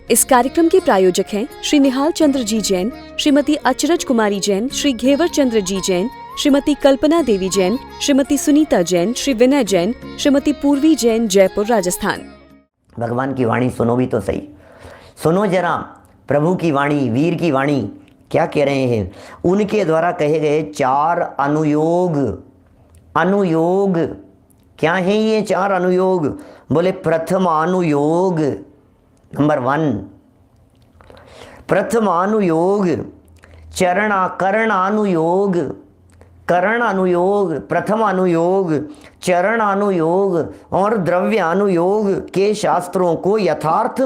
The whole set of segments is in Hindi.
इस कार्यक्रम के प्रायोजक हैं श्री निहाल चंद्र जी जैन, श्रीमती अचरज कुमारी जैन, श्री घेवर चंद्र जी जैन, श्रीमती कल्पना देवी जैन, श्रीमती सुनीता जैन, श्री विनय जैन, श्रीमती पूर्वी जैन, जयपुर, राजस्थान। भगवान की वाणी सुनो भी तो सही, सुनो जरा प्रभु की वाणी, वीर की वाणी क्या कह रहे हैं। उनके द्वारा कहे गए 4 अनुयोग, अनुयोग क्या है ये 4 अनुयोग? बोले प्रथम अनुयोग नंबर 1, प्रथम अनुयोग चरणाकरण अनुयोग, करण अनुयोग, प्रथम अनुयोग, चरण अनुयोग और द्रव्य अनुयोग के शास्त्रों को यथार्थ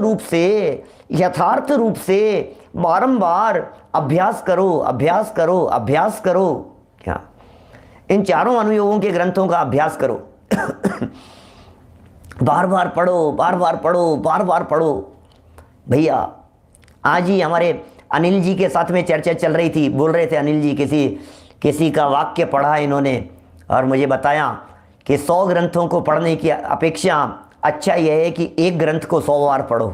रूप से बारंबार अभ्यास करो, अभ्यास करो, अभ्यास करो। क्या इन 4 अनुयोगों के ग्रंथों का अभ्यास करो। बार बार पढ़ो, बार बार पढ़ो, बार बार पढ़ो। भैया आज ही हमारे अनिल जी के साथ में चर्चा चल रही थी, बोल रहे थे अनिल जी किसी का वाक्य पढ़ा इन्होंने और मुझे बताया कि 100 ग्रंथों को पढ़ने की अपेक्षा अच्छा यह है कि एक ग्रंथ को 100 बार पढ़ो।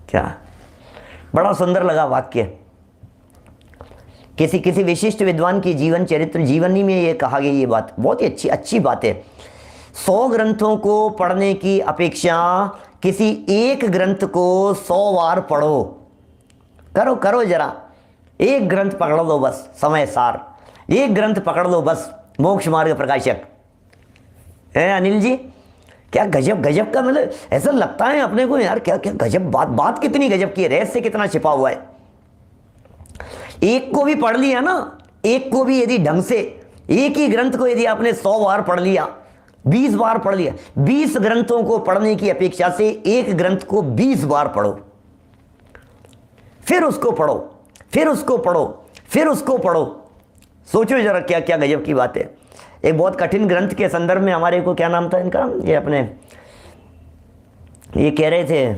क्या बड़ा सुंदर लगा वाक्य। किसी विशिष्ट विद्वान की जीवन चरित्र जीवनी में ये कहा गया, ये बात बहुत ही अच्छी बात है। 100 ग्रंथों को पढ़ने की अपेक्षा किसी एक ग्रंथ को 100 बार पढ़ो। करो जरा, एक ग्रंथ पकड़ लो बस, समय सार एक ग्रंथ पकड़ लो बस, मोक्ष मार्ग प्रकाशक है अनिल जी। क्या गजब का, मतलब ऐसा लगता है अपने को यार, क्या गजब बात कितनी गजब की है, रहस्य कितना छिपा हुआ है। एक को भी पढ़ लिया ना, एक को भी यदि ढंग से, एक ही ग्रंथ को यदि आपने 100 बार पढ़ लिया, 20 बार पढ़ लिया, 20 ग्रंथों को पढ़ने की अपेक्षा से एक ग्रंथ को 20 बार पढ़ो, फिर उसको पढ़ो, फिर उसको पढ़ो, फिर उसको पढ़ो। सोचो जरा क्या क्या गजब की बात है। एक बहुत कठिन ग्रंथ के संदर्भ में हमारे को, क्या नाम था इनका, ये अपने ये कह रहे थे,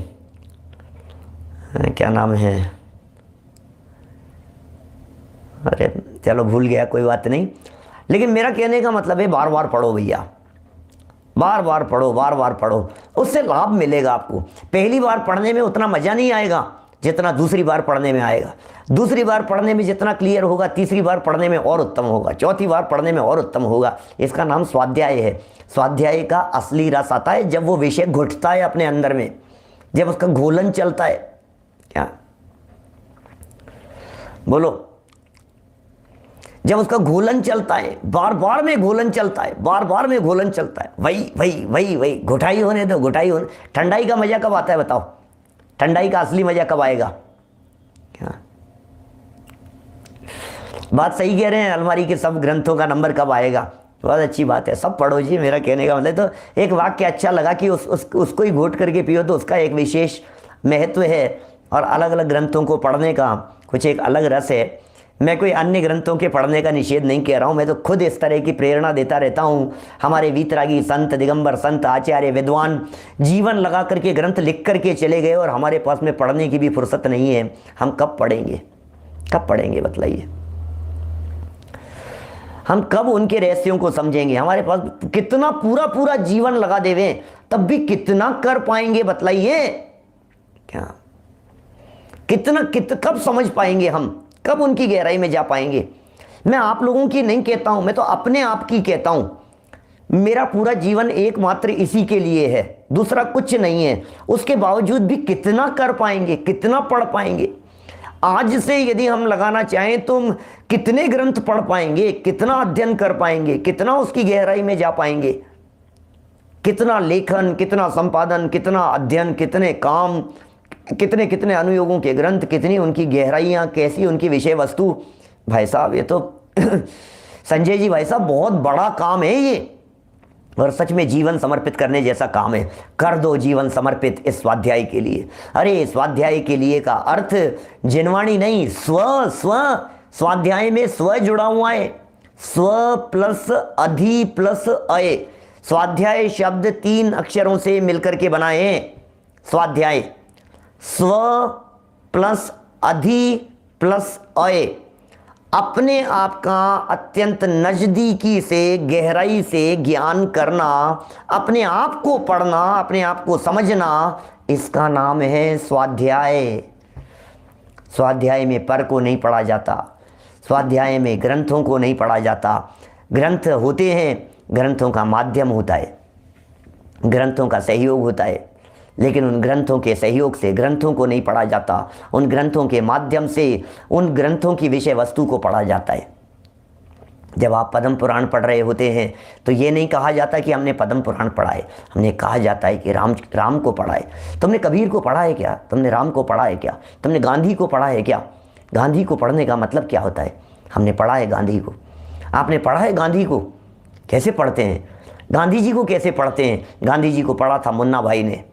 क्या नाम है, अरे चलो भूल गया, कोई बात नहीं। लेकिन मेरा कहने का मतलब है बार बार पढ़ो भैया, बार बार पढ़ो, बार बार पढ़ो, उससे लाभ मिलेगा आपको। पहली बार पढ़ने में उतना मज़ा नहीं आएगा जितना दूसरी बार पढ़ने में आएगा। दूसरी बार पढ़ने में जितना क्लियर होगा, तीसरी बार पढ़ने में और उत्तम होगा, चौथी बार पढ़ने में और उत्तम होगा। इसका नाम स्वाध्याय है। स्वाध्याय का असली रस आता है जब वो विषय घुटता है अपने अंदर में, जब उसका घोलन चलता है। क्या बोलो, जब उसका घोलन चलता है, बार बार में घोलन चलता है, बार बार में घोलन चलता है, वही घुटाई होने दो, घुटाई होने। ठंडाई का मजा कब आता है बताओ? ठंडाई का असली मजा कब आएगा? क्या बात सही कह रहे हैं? अलमारी के सब ग्रंथों का नंबर कब आएगा? बहुत अच्छी बात है, सब पढ़ो जी। मेरा कहने का मतलब, तो एक वाक्य अच्छा लगा कि उसको ही घोट करके पियो तो उसका एक विशेष महत्व है, और अलग अलग ग्रंथों को पढ़ने का कुछ एक अलग रस है। मैं कोई अन्य ग्रंथों के पढ़ने का निषेध नहीं कह रहा हूँ, मैं तो खुद इस तरह की प्रेरणा देता रहता हूँ। हमारे वीतरागी संत, दिगंबर संत, आचार्य, विद्वान जीवन लगा करके ग्रंथ लिख करके चले गए और हमारे पास में पढ़ने की भी फुर्सत नहीं है। हम कब पढ़ेंगे? कब पढ़ेंगे बताइए? हम कब उनके रहस्यों को समझेंगे? हमारे पास कितना पूरा जीवन लगा देवे तब भी कितना कर पाएंगे बतलाइए? क्या कब समझ पाएंगे हम? कब उनकी गहराई में जा पाएंगे? मैं आप लोगों की नहीं कहता हूं, मैं तो अपने आप की कहता हूं। मेरा पूरा जीवन एकमात्र इसी के लिए है, दूसरा कुछ नहीं है। उसके बावजूद भी कितना कर पाएंगे, कितना पढ़ पाएंगे? आज से यदि हम लगाना चाहें तो कितने ग्रंथ पढ़ पाएंगे, कितना अध्ययन कर पाएंगे, कितना उसकी गहराई में जा पाएंगे? कितना लेखन, कितना संपादन, कितना अध्ययन, कितने काम, कितने अनुयोगों के ग्रंथ, कितनी उनकी गहराइयाँ, कैसी उनकी विषय वस्तु। भाई साहब ये तो संजय जी, भाई साहब बहुत बड़ा काम है ये, और सच में जीवन समर्पित करने जैसा काम है। कर दो जीवन समर्पित इस स्वाध्याय के लिए। अरे स्वाध्याय के लिए का अर्थ जिनवाणी नहीं, स्व स्वाध्याय में स्व जुड़ा हुआ है। स्व प्लस अधि प्लस अय। स्वाध्याय शब्द 3 अक्षरों से मिलकर के बनाए हैं। स्वाध्याय स्व प्लस अधि प्लस अय। अपने आप का अत्यंत नज़दीकी से, गहराई से ज्ञान करना, अपने आप को पढ़ना, अपने आप को समझना, इसका नाम है स्वाध्याय। स्वाध्याय में पर को नहीं पढ़ा जाता, स्वाध्याय में ग्रंथों को नहीं पढ़ा जाता। ग्रंथ होते हैं, ग्रंथों का माध्यम होता है, ग्रंथों का सहयोग होता है, लेकिन उन ग्रंथों के सहयोग से ग्रंथों को नहीं पढ़ा जाता, उन ग्रंथों के माध्यम से उन ग्रंथों की विषय वस्तु को पढ़ा जाता है। जब आप पद्म पुराण पढ़ रहे होते हैं तो ये नहीं कहा जाता कि हमने पद्म पुराण पढ़ा है, हमने कहा जाता है कि राम को पढ़ा है। तुमने कबीर को पढ़ा है क्या? तुमने राम को पढ़ा है क्या? तुमने गांधी को पढ़ा है क्या? गांधी को पढ़ने का मतलब क्या होता है? हमने पढ़ा है गांधी को। आपने पढ़ा है गांधी को? कैसे पढ़ते हैं? गांधी जी को कैसे पढ़ते हैं? गांधी जी को पढ़ा था मुन्ना भाई ने,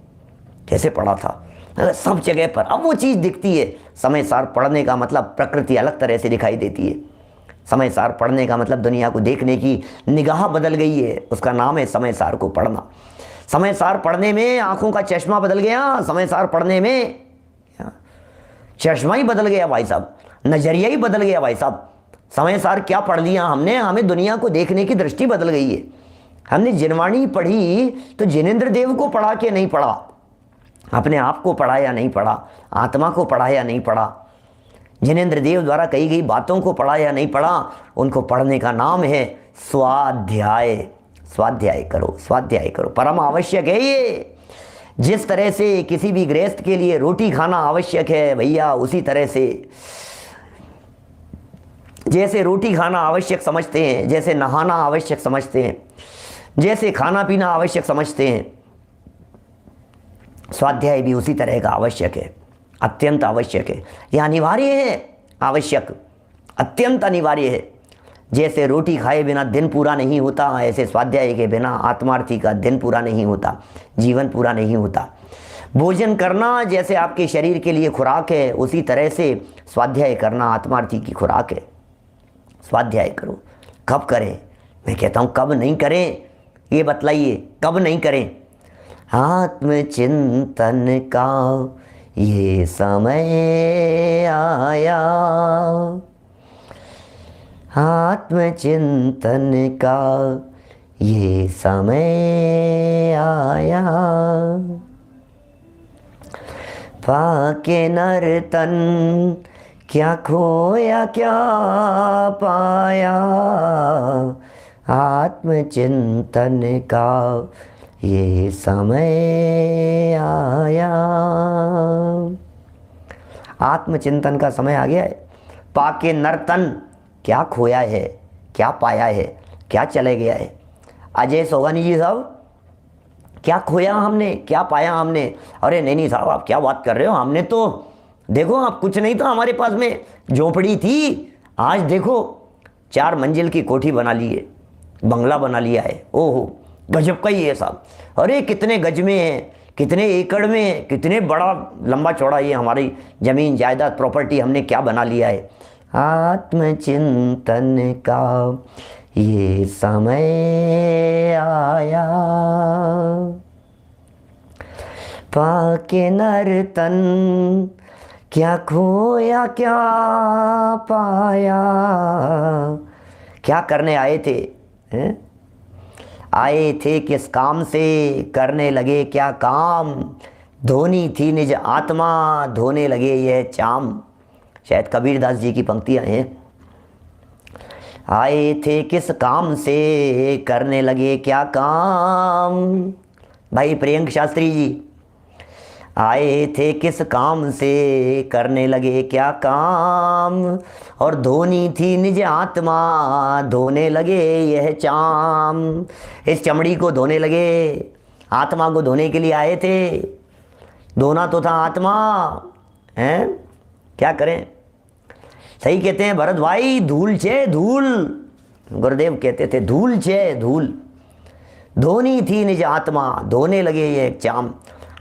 कैसे पढ़ा था? सब जगह पर अब वो चीज़ दिखती है। समय सार पढ़ने का मतलब प्रकृति अलग तरह से दिखाई देती है। समय सार पढ़ने का मतलब दुनिया को देखने की निगाह बदल गई है, उसका नाम है समय सार को पढ़ना। समय सार पढ़ने में आंखों का चश्मा बदल गया, समय सार पढ़ने में चश्मा ही बदल गया भाई साहब, नजरिया ही बदल गया भाई साहब। समय सार क्या पढ़ लिया हमने, हमें दुनिया को देखने की दृष्टि बदल गई है। हमने जिनवाणी पढ़ी तो जिनेंद्र देव को पढ़ा कि नहीं पढ़ा, अपने आप को पढ़ा या नहीं पढ़ा, आत्मा को पढ़ा या नहीं पढ़ा, जिनेंद्र देव द्वारा कही गई बातों को पढ़ा या नहीं पढ़ा, उनको पढ़ने का नाम है स्वाध्याय। स्वाध्याय करो, स्वाध्याय करो, परम आवश्यक है ये। जिस तरह से किसी भी गृहस्थ के लिए रोटी खाना आवश्यक है भैया, उसी तरह से जैसे रोटी खाना आवश्यक समझते हैं, जैसे नहाना आवश्यक समझते हैं, जैसे खाना पीना आवश्यक समझते हैं, स्वाध्याय भी उसी तरह का आवश्यक है, अत्यंत आवश्यक है। यह अनिवार्य है, आवश्यक, अत्यंत अनिवार्य है। जैसे रोटी खाए बिना दिन पूरा नहीं होता, ऐसे स्वाध्याय के बिना आत्मार्थी का दिन पूरा नहीं होता, जीवन पूरा नहीं होता। भोजन करना जैसे आपके शरीर के लिए खुराक है, उसी तरह से स्वाध्याय करना आत्मार्थी की खुराक है। स्वाध्याय करो। कब करें? मैं कहता हूँ कब नहीं करें, ये बतलाइए, कब नहीं करें? आत्मचिंतन का ये समय आया, आत्मचिंतन का ये समय आया, पाके नर तन क्या खोया क्या पाया, आत्मचिंतन का ये समय आया। आत्मचिंतन का समय आ गया है। पाके नर्तन, क्या खोया है, क्या पाया है, क्या चले गया है? अजय सोगानी जी साहब, क्या खोया हमने, क्या पाया हमने? अरे नहीं साहब, आप क्या बात कर रहे हो? हमने तो देखो, आप कुछ नहीं था हमारे पास में, झोपड़ी थी, आज देखो 4 मंजिल की कोठी बना ली है, बंगला बना लिया है। ओहो, गजब का ही है साहब। अरे कितने गज में है, कितने एकड़ में है, कितने बड़ा लंबा चौड़ा ये हमारी ज़मीन जायदाद प्रॉपर्टी हमने क्या बना लिया है। आत्मचिंतन का ये समय आया, पाके नर तन क्या खोया क्या पाया। क्या करने आए थे, हैं? आए थे किस काम से, करने लगे क्या काम। धोनी थी निज आत्मा, धोने लगे यह चाम। शायद कबीरदास जी की पंक्तियां हैं। आए थे किस काम से, करने लगे क्या काम। भाई प्रियंक शास्त्री जी, आए थे किस काम से, करने लगे क्या काम। और धोनी थी निज आत्मा, धोने लगे यह चाम। इस चमड़ी को धोने लगे, आत्मा को धोने के लिए आए थे। धोना तो था आत्मा, हैं? क्या करें? सही कहते हैं भरत भाई, धूल छे धूल। गुरुदेव कहते थे धूल छे धूल। धोनी थी निज आत्मा, धोने लगे ये चाम।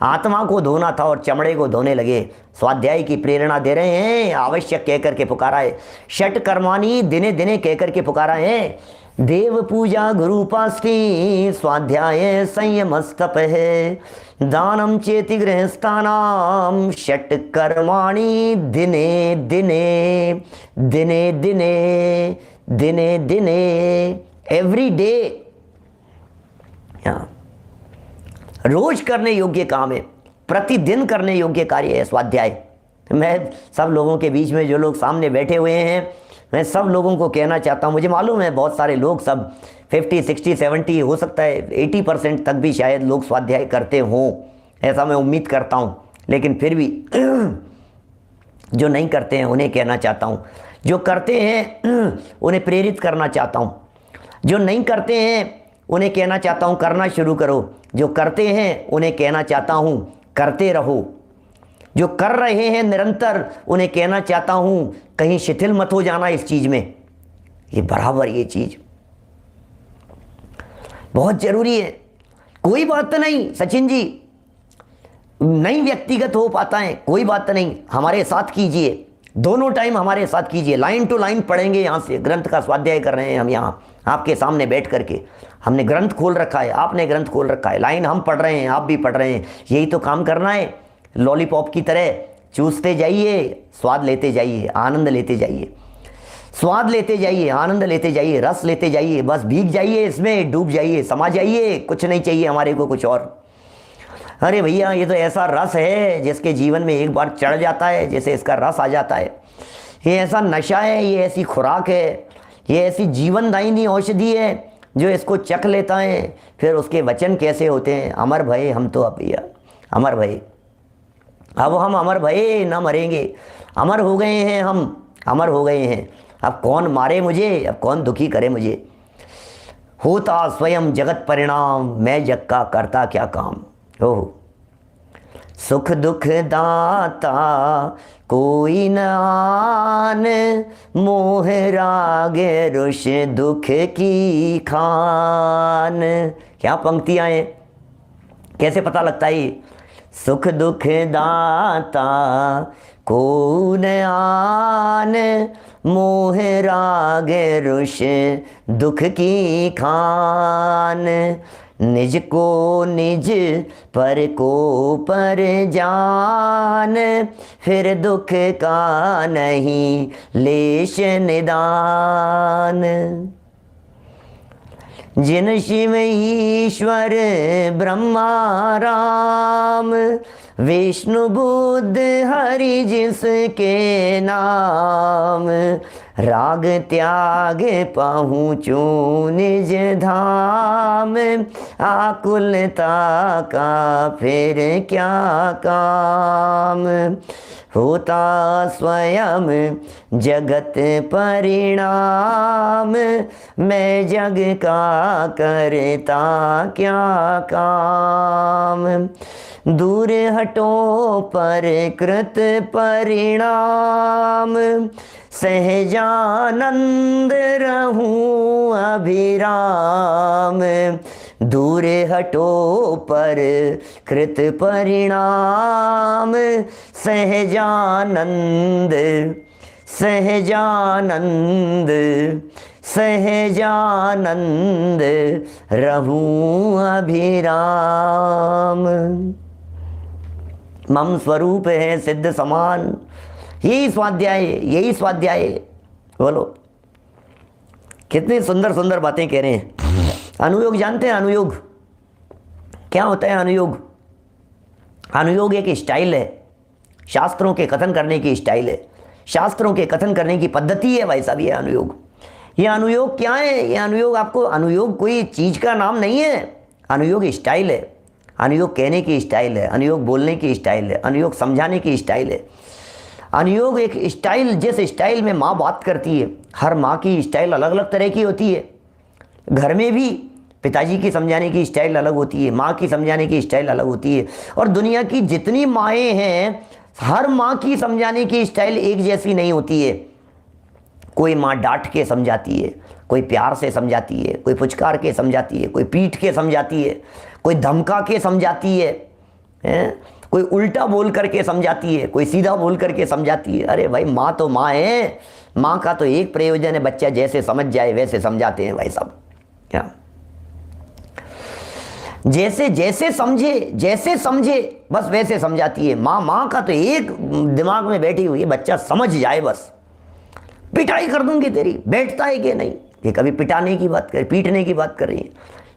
आत्मा को धोना था और चमड़े को धोने लगे। स्वाध्याय की प्रेरणा दे रहे हैं, आवश्यक कहकर के पुकारा है। षट कर्माणी दिने दिने कहकर के पुकारा है। देव पूजा गुरु उपासनी, स्वाध्याय संयम स्तप है। दानम चेति गृहस्थानाम, षट कर्माणि दिने दिने दिने दिने दिने दिने, एवरी डे। रोज करने योग्य काम है। प्रतिदिन करने योग्य कार्य है स्वाध्याय। मैं सब लोगों के बीच में जो लोग सामने बैठे हुए हैं, मैं सब लोगों को कहना चाहता हूँ, मुझे मालूम है बहुत सारे लोग सब 50, 60, 70 हो सकता है 80% तक भी शायद लोग स्वाध्याय करते हों, ऐसा मैं उम्मीद करता हूँ। लेकिन फिर भी जो नहीं करते हैं उन्हें कहना चाहता हूँ, जो करते हैं उन्हें प्रेरित करना चाहता हूँ, जो नहीं करते हैं उन्हें कहना चाहता हूँ करना शुरू करो, जो करते हैं उन्हें कहना चाहता हूँ करते रहो, जो कर रहे हैं निरंतर उन्हें कहना चाहता हूं कहीं शिथिल मत हो जाना इस चीज में। ये बराबर ये चीज बहुत जरूरी है। कोई बात नहीं सचिन जी, नहीं व्यक्तिगत हो पाता है, कोई बात नहीं, हमारे साथ कीजिए, दोनों टाइम हमारे साथ कीजिए, लाइन टू लाइन पढ़ेंगे। यहां से ग्रंथ का स्वाध्याय कर रहे हैं हम, यहां आपके सामने बैठ करके हमने ग्रंथ खोल रखा है, आपने ग्रंथ खोल रखा है, लाइन हम पढ़ रहे हैं, आप भी पढ़ रहे हैं। यही तो काम करना है, लॉलीपॉप की तरह चूसते जाइए, स्वाद लेते जाइए, आनंद लेते जाइए, स्वाद लेते जाइए, आनंद लेते जाइए, रस लेते जाइए, बस भीग जाइए इसमें, डूब जाइए, समा जाइए, कुछ नहीं चाहिए हमारे को कुछ और। अरे भैया ये तो ऐसा रस है जिसके जीवन में एक बार चढ़ जाता है, जैसे इसका रस आ जाता है, ये ऐसा नशा है, ये ऐसी खुराक है, ये ऐसी जीवनदायिनी औषधि है, जो इसको चख लेता है फिर उसके वचन कैसे होते हैं, अमर भये हम तो, अब भैया अमर भये, अब हम अमर भये न मरेंगे, अमर हो गए हैं हम, अमर हो गए हैं। अब कौन मारे मुझे, अब कौन दुखी करे मुझे, होता स्वयं जगत परिणाम, मैं जग का करता क्या काम। ओह सुख दुख दाता कोई न आन, मोह राग रुष दुख की खान। क्या पंक्तियां हैं, कैसे पता लगता है ये? सुख दुख दाता को न आन, मोह राग रुष दुख की खान। निज को निज पर को पर जान, फिर दुख का नहीं लेश निदान। जिन शिव ईश्वर ब्रह्मा राम, विष्णु बुद्ध हरि जिसके नाम, राग त्याग पहुँचू निज धाम, आकुलता का फिर क्या काम। होता स्वयं जगत परिणाम, मैं जग का करता क्या काम। दूर हटो पर कृत परिणाम, सहजानंद रहूं अभिराम। दूर हटो पर कृत परिणाम, सहजानंद सहजानंद सहजानंद रहूं अभिराम। मम स्वरूप है सिद्ध समान, यही स्वाध्याय, यही स्वाध्याय। बोलो कितनी सुंदर सुंदर बातें कह रहे हैं। अनुयोग जानते हैं? अनुयोग क्या होता है? अनुयोग, अनुयोग एक स्टाइल है, शास्त्रों के कथन करने की स्टाइल है, शास्त्रों के कथन करने की पद्धति है भाई साहब। ये अनुयोग, ये अनुयोग क्या है? ये अनुयोग आपको, अनुयोग कोई चीज का नाम नहीं है, अनुयोग स्टाइल है, अनुयोग कहने की स्टाइल है, अनुयोग बोलने की स्टाइल है, अनुयोग समझाने की स्टाइल है। अनुयोग एक स्टाइल, जिस स्टाइल में माँ बात करती है, हर माँ की स्टाइल अलग अलग तरह की होती है। घर में भी पिताजी की समझाने की स्टाइल अलग होती है, माँ की समझाने की स्टाइल अलग होती है। और दुनिया की जितनी माएँ हैं, हर माँ की समझाने की स्टाइल एक जैसी नहीं होती है। कोई माँ डांट के समझाती है, कोई प्यार से समझाती है, कोई पुचकार के समझाती है, कोई पीट के समझाती है, कोई धमका के समझाती है, कोई उल्टा बोल करके समझाती है, कोई सीधा बोल करके समझाती है। अरे भाई माँ तो माँ है, माँ का तो एक प्रयोजन है, बच्चा जैसे समझ जाए वैसे समझाते हैं भाई साहब। क्या जैसे जैसे समझे, जैसे समझे बस वैसे समझाती है माँ। माँ का तो एक दिमाग में बैठी हुई है, बच्चा समझ जाए बस। पिटाई कर दूंगी तेरी, बैठता है कि नहीं? ये कभी पिटाने की बात कर, पीटने की बात कर रही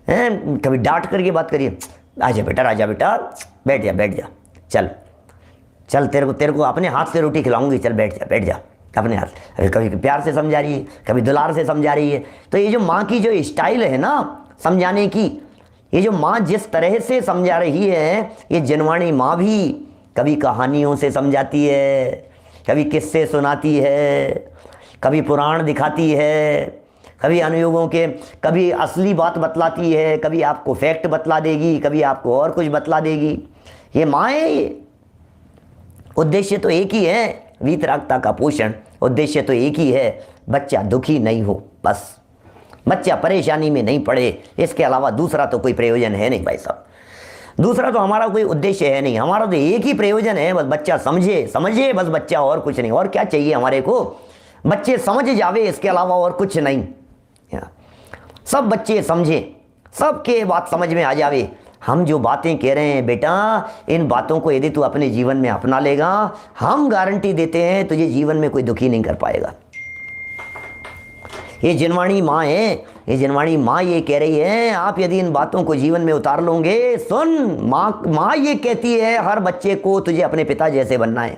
है, कभी डांट करके बात करिए, आजा बेटा, राजा बेटा, बैठ जा बैठ जा, चल चल, तेरे को अपने हाथ से रोटी खिलाऊंगी, चल बैठ जा अपने हाथ। अरे कभी प्यार से समझा रही है, कभी दुलार से समझा रही है। तो ये जो माँ की जो स्टाइल है ना समझाने की, ये जो माँ जिस तरह से समझा रही है, ये जिनवाणी माँ भी कभी कहानियों से समझाती है, कभी किस्से सुनाती है, कभी पुराण दिखाती है, कभी अनुयोगों के, कभी असली बात बतलाती है, कभी आपको फैक्ट बतला देगी, कभी आपको और कुछ बतला देगी। ये माँ है। ये उद्देश्य तो एक ही है, वीतरागता का पोषण। उद्देश्य तो एक ही है, बच्चा दुखी नहीं हो, बस बच्चा परेशानी में नहीं पड़े। इसके अलावा दूसरा तो कोई प्रयोजन है नहीं भाई साहब, दूसरा तो हमारा कोई उद्देश्य है नहीं। हमारा तो एक ही प्रयोजन है, बस बच्चा समझे बस बच्चा, और कुछ नहीं। और क्या चाहिए हमारे को? बच्चे समझ जावे, इसके अलावा और कुछ नहीं। सब बच्चे समझे, सबके बात समझ में आ जावे। हम जो बातें कह रहे हैं बेटा, इन बातों को यदि तू अपने जीवन में अपना लेगा, हम गारंटी देते हैं तुझे जीवन में कोई दुखी नहीं कर पाएगा। ये जिनवाणी माँ है, ये जिनवाणी माँ ये कह रही है, आप यदि इन बातों को जीवन में उतार लोगे। सुन, माँ ये कहती है हर बच्चे को तुझे अपने पिता जैसे बनना है।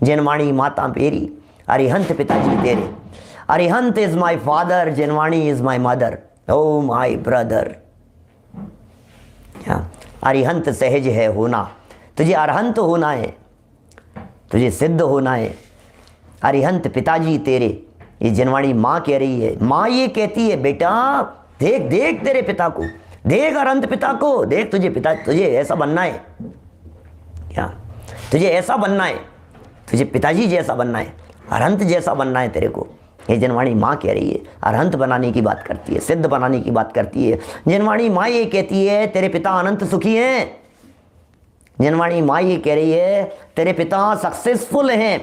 जिनवाणी माता मेरी, अरिहंत पिताजी तेरे। Arihant is my father, Jinvani is my mother, oh my brother. Arihant सहज है होना, तुझे अरहंत होना है, तुझे सिद्ध होना है। अरिहंत पिताजी तेरे, ये जिनवाणी माँ कह रही है। माँ ये कहती है बेटा देख तेरे पिता को, देख अरहंत पिता को, देख तुझे ऐसा बनना है। क्या तुझे ऐसा बनना है? तुझे पिताजी जैसा बनना है, अरहंत जैसा बनना है तेरे को। ये जिनवाणी माँ कह रही है, अरहंत बनाने की बात करती है, सिद्ध बनाने की बात करती है। जिनवाणी माँ ये कहती है तेरे पिता अनंत सुखी हैं। जिनवाणी माँ ये कह रही है तेरे पिता सक्सेसफुल हैं,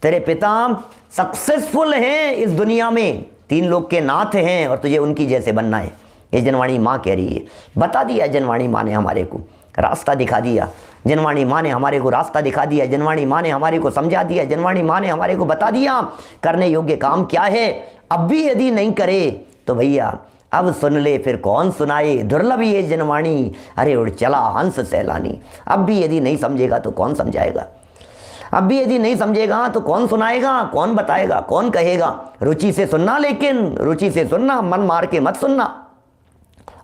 तेरे पिता सक्सेसफुल हैं इस दुनिया में, 3 लोग के नाथ हैं, और तुझे उनकी जैसे बनना है। ये जिनवाणी माँ कह रही है। बता दिया जिनवाणी माँ ने हमारे को, रास्ता दिखा दिया। जिनवाणी माँ ने हमारे को रास्ता दिखा दिया, जिनवाणी माँ ने हमारे को समझा दिया, जिनवाणी माँ ने हमारे को बता दिया करने योग्य काम क्या है। अब भी यदि नहीं करे तो भैया अब सुन ले, फिर कौन सुनाए। दुर्लभ ये जिनवाणी, अरे उड़ चला हंस सैलानी। अब भी यदि नहीं समझेगा तो कौन समझाएगा, अब भी यदि नहीं समझेगा तो कौन सुनाएगा, कौन बताएगा, कौन कहेगा। रुचि से सुनना, लेकिन रुचि से सुनना, मन मार के मत सुनना।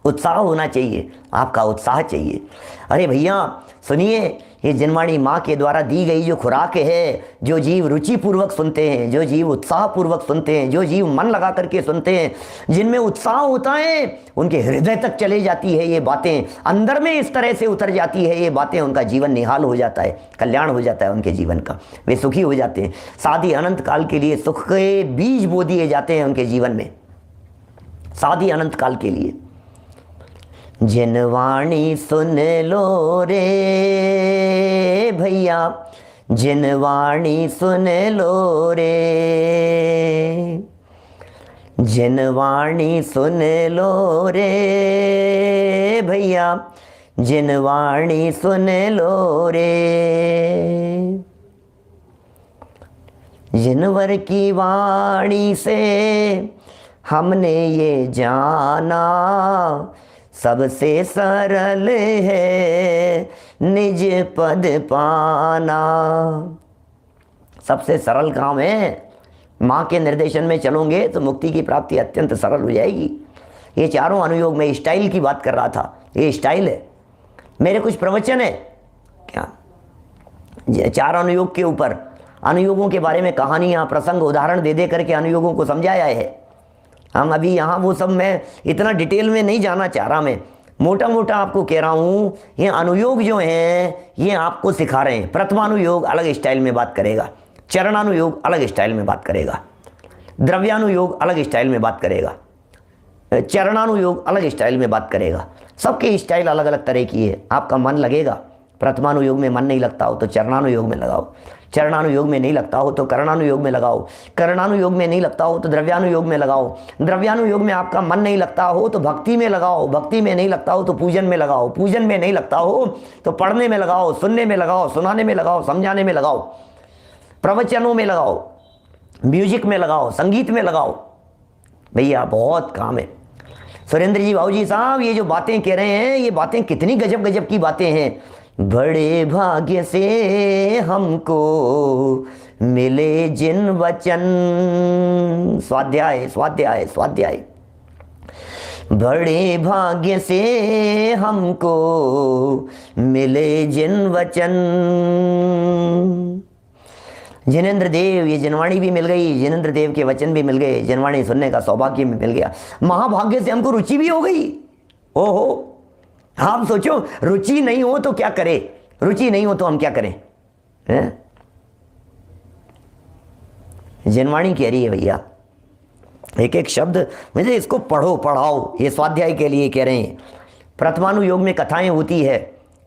उत्साह होना चाहिए, आपका उत्साह चाहिए। अरे भैया सुनिए, ये जिनवाणी माँ के द्वारा दी गई जो खुराक है, जो जीव रुचि पूर्वक सुनते हैं, जो जीव उत्साह पूर्वक सुनते हैं, जो जीव मन लगा करके सुनते हैं, जिनमें उत्साह होता है, उनके हृदय तक चले जाती है ये बातें, अंदर में इस तरह से उतर जाती है ये बातें, उनका जीवन निहाल हो जाता है, कल्याण हो जाता है उनके जीवन का, वे सुखी हो जाते हैं। साथ ही अनंत काल के लिए सुख के बीज बो दिए जाते हैं उनके जीवन में, साथ ही अनंत काल के लिए। जिनवाणी सुन लो रे भैया, जिनवाणी सुन लो रे, जिनवाणी सुन लो रे भैया, जिनवाणी सुन लो रे। जिनवर की वाणी से हमने ये जाना, सबसे सरल है निज पद पाना। सबसे सरल काम है, माँ के निर्देशन में चलोगे तो मुक्ति की प्राप्ति अत्यंत सरल हो जाएगी। ये चारों अनुयोग में स्टाइल की बात कर रहा था, ये स्टाइल है। मेरे कुछ प्रवचन है क्या 4 अनुयोग के ऊपर, अनुयोगों के बारे में कहानियाँ, प्रसंग, उदाहरण दे करके अनुयोगों को समझाया है। हम अभी यहाँ वो सब मैं इतना डिटेल में नहीं जाना चाह रहा, मैं मोटा मोटा आपको कह रहा हूँ। ये अनुयोग जो हैं ये आपको सिखा रहे हैं। प्रथमानुयोग अलग स्टाइल में बात करेगा, चरणानुयोग अलग स्टाइल में बात करेगा, द्रव्यानुयोग अलग स्टाइल में बात करेगा, चरणानुयोग अलग स्टाइल में बात करेगा। सबके स्टाइल अलग अलग तरह की है। आपका मन लगेगा, प्रथमानुयोग में मन नहीं लगता हो तो चरणानुयोग में लगाओ, चरणानुयोग में नहीं लगता हो तो करणानुयोग में लगाओ, करणानुयोग में नहीं लगता हो तो द्रव्यानुयोग में लगाओ, द्रव्यानुयोग में आपका मन नहीं लगता हो तो भक्ति में लगाओ, भक्ति में नहीं लगता हो तो पूजन में लगाओ, पूजन में नहीं लगता हो तो पढ़ने में लगाओ, सुनने में लगाओ, सुनाने में लगाओ, समझाने में लगाओ, प्रवचनों में लगाओ, म्यूजिक में लगाओ, संगीत में लगाओ। भैया बहुत काम है। सुरेंद्र जी भाऊ जी साहब ये जो बातें कह रहे हैं, ये बातें कितनी गजब गजब की बातें हैं। बड़े भाग्य से हमको मिले जिन वचन। स्वाध्याय स्वाध्याय स्वाध्याय। बड़े भाग्य से हमको मिले जिन वचन। जिनेंद्र देव, ये जनवाणी भी मिल गई, जिनेंद्र देव के वचन भी मिल गए, जनवाणी सुनने का सौभाग्य भी मिल गया, महाभाग्य से हमको रुचि भी हो गई। ओहो, आप सोचो, रुचि नहीं हो तो क्या करें, रुचि नहीं हो तो हम क्या करें, हैं? जनवाणी कह रही है भैया, एक एक शब्द मुझे इसको पढ़ो पढ़ाओ, ये स्वाध्याय के लिए कह रहे हैं। प्रथमानुयोग में कथाएं होती है,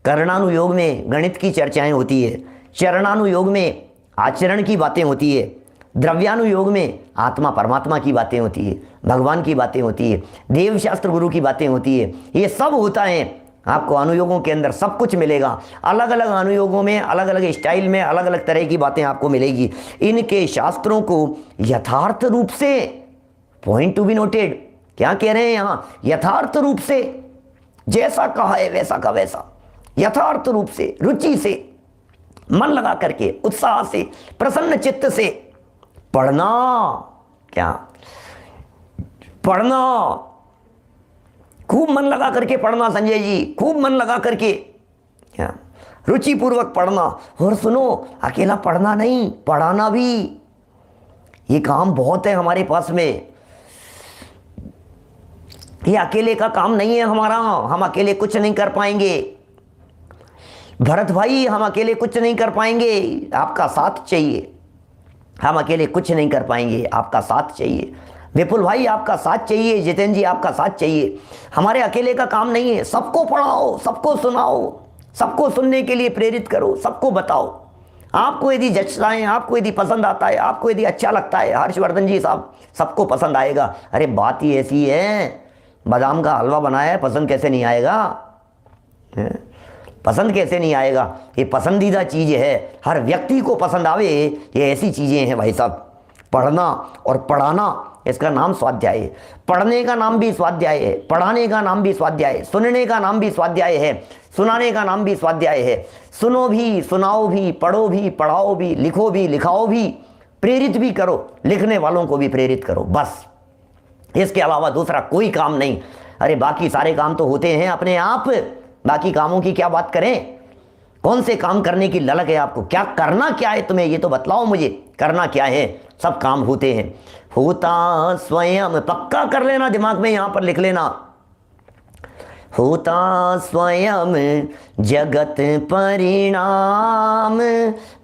करणानुयोग में गणित की चर्चाएं होती है, चरणानुयोग में आचरण की बातें होती है, द्रव्यानुयोग में आत्मा परमात्मा की बातें होती है, भगवान की बातें होती है, देव शास्त्र गुरु की बातें होती है। ये सब होता है, आपको अनुयोगों के अंदर सब कुछ मिलेगा। अलग अलग अनुयोगों में अलग अलग स्टाइल में अलग अलग तरह की बातें आपको मिलेगी। इनके शास्त्रों को यथार्थ रूप से, पॉइंट टू बी नोटेड, क्या कह रहे हैं यहाँ, यथार्थ रूप से, जैसा कहा है वैसा का वैसा, यथार्थ रूप से, रुचि से, मन लगा करके, उत्साह से, प्रसन्न चित्त से पढ़ना। क्या पढ़ना? खूब मन लगा करके पढ़ना संजय जी, खूब मन लगा करके, क्या रुचि पूर्वक पढ़ना। और सुनो, अकेला पढ़ना नहीं, पढ़ाना भी। ये काम बहुत है हमारे पास में, ये अकेले का काम नहीं है हमारा, हम अकेले कुछ नहीं कर पाएंगे। भरत भाई, हम अकेले कुछ नहीं कर पाएंगे, आपका साथ चाहिए। हम अकेले कुछ नहीं कर पाएंगे, आपका साथ चाहिए। विपुल भाई, आपका साथ चाहिए। जितेंद्र जी, आपका साथ चाहिए। हमारे अकेले का काम नहीं है। सबको पढ़ाओ, सबको सुनाओ, सबको सुनने के लिए प्रेरित करो, सबको बताओ। आपको यदि जचता है, आपको यदि पसंद आता है, आपको यदि अच्छा लगता है, हर्षवर्धन जी साहब, सबको पसंद आएगा। अरे बात ही ऐसी है, बादाम का हलवा बनाया है, पसंद कैसे नहीं आएगा, पसंद कैसे नहीं आएगा? ये पसंदीदा चीज़ है, हर व्यक्ति को पसंद आवे, ये ऐसी चीज़ें हैं भाई साहब। पढ़ना और पढ़ाना, इसका नाम स्वाध्याय है। पढ़ने का नाम भी स्वाध्याय है, पढ़ाने का नाम भी स्वाध्याय है, सुनने का नाम भी स्वाध्याय है, सुनाने का नाम भी स्वाध्याय है। सुनो भी, सुनाओ भी, पढ़ो भी, पढ़ाओ भी, लिखो भी, लिखाओ भी, प्रेरित भी करो, लिखने वालों को भी प्रेरित करो, बस। इसके अलावा दूसरा कोई काम नहीं। अरे बाकी सारे काम तो होते हैं अपने आप, बाकी कामों की क्या बात करें? कौन से काम करने की ललक है आपको? क्या करना क्या है तुम्हें, ये तो बतलाओ मुझे, करना क्या है? सब काम होते हैं, होता स्वयं, पक्का कर लेना, दिमाग में यहां पर लिख लेना। होता स्वयं जगत परिणाम,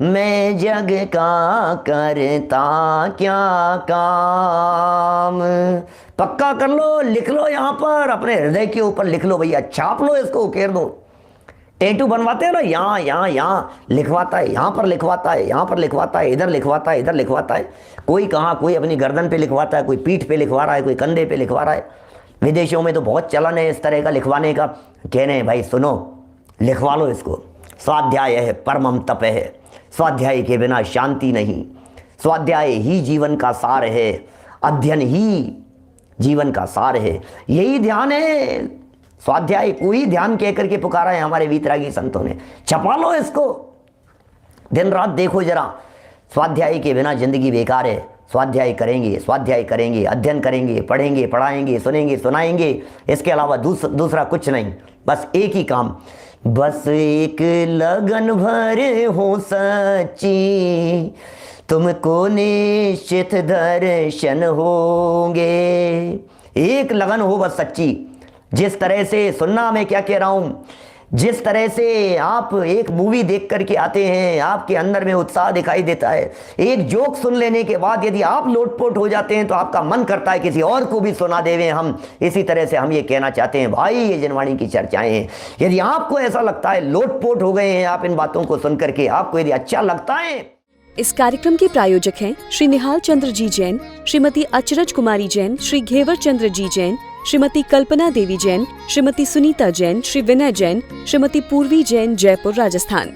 मैं जग का करता क्या काम। पक्का कर लो, लिख लो, यहां पर अपने हृदय के ऊपर लिख लो भैया, छाप लो इसको, उकेर दो। टैटू बनवाते हैं ना, यहाँ यहाँ यहाँ लिखवाता है, यहाँ पर लिखवाता है, यहाँ पर लिखवाता है, इधर लिखवाता है, इधर लिखवाता है। कोई कहाँ, कोई अपनी गर्दन पे लिखवाता है, कोई पीठ पे लिखवा रहा है, कोई कंधे पे लिखवा रहा है। विदेशों में तो बहुत चलन है इस तरह का लिखवाने का। कह रहे हैं भाई सुनो, लिखवा लो इसको। स्वाध्याय है परमम तप है, स्वाध्याय के बिना शांति नहीं। स्वाध्याय ही जीवन का सार है, अध्ययन ही जीवन का सार है, यही ध्यान है। स्वाध्याय को ही ध्यान कह करके पुकारा है हमारे वीतरागी संतों ने। छपा लो इसको, दिन रात देखो जरा। स्वाध्याय के बिना जिंदगी बेकार है। स्वाध्याय करेंगे, स्वाध्याय करेंगे, अध्ययन करेंगे, पढ़ेंगे, पढ़ाएंगे, सुनेंगे, सुनाएंगे, इसके अलावा दूसरा कुछ नहीं। बस एक ही काम, बस एक लगन भर हो सच्ची, तुमको निश्चित दर्शन होंगे। एक लगन हो बस सच्ची। जिस तरह से, सुनना मैं क्या कह रहा हूं, जिस तरह से आप एक मूवी देख करके आते हैं, आपके अंदर में उत्साह दिखाई देता है। एक जोक सुन लेने के बाद यदि आप लोटपोट हो जाते हैं तो आपका मन करता है किसी और को भी सुना देवें हम। इसी तरह से हम ये कहना चाहते हैं भाई, ये जनवाणी की चर्चाएं हैं। यदि आपको ऐसा लगता है लोटपोट हो गए हैं आप इन बातों को सुन करके, आपको यदि अच्छा लगता है। इस कार्यक्रम के प्रायोजक हैं श्री निहाल चंद्र जी जैन, श्रीमती अचरज कुमारी जैन, श्री घेवर चंद्र जी जैन, श्रीमती कल्पना देवी जैन, श्रीमती सुनीता जैन, श्री विनय जैन, श्रीमती पूर्वी जैन, जयपुर, राजस्थान।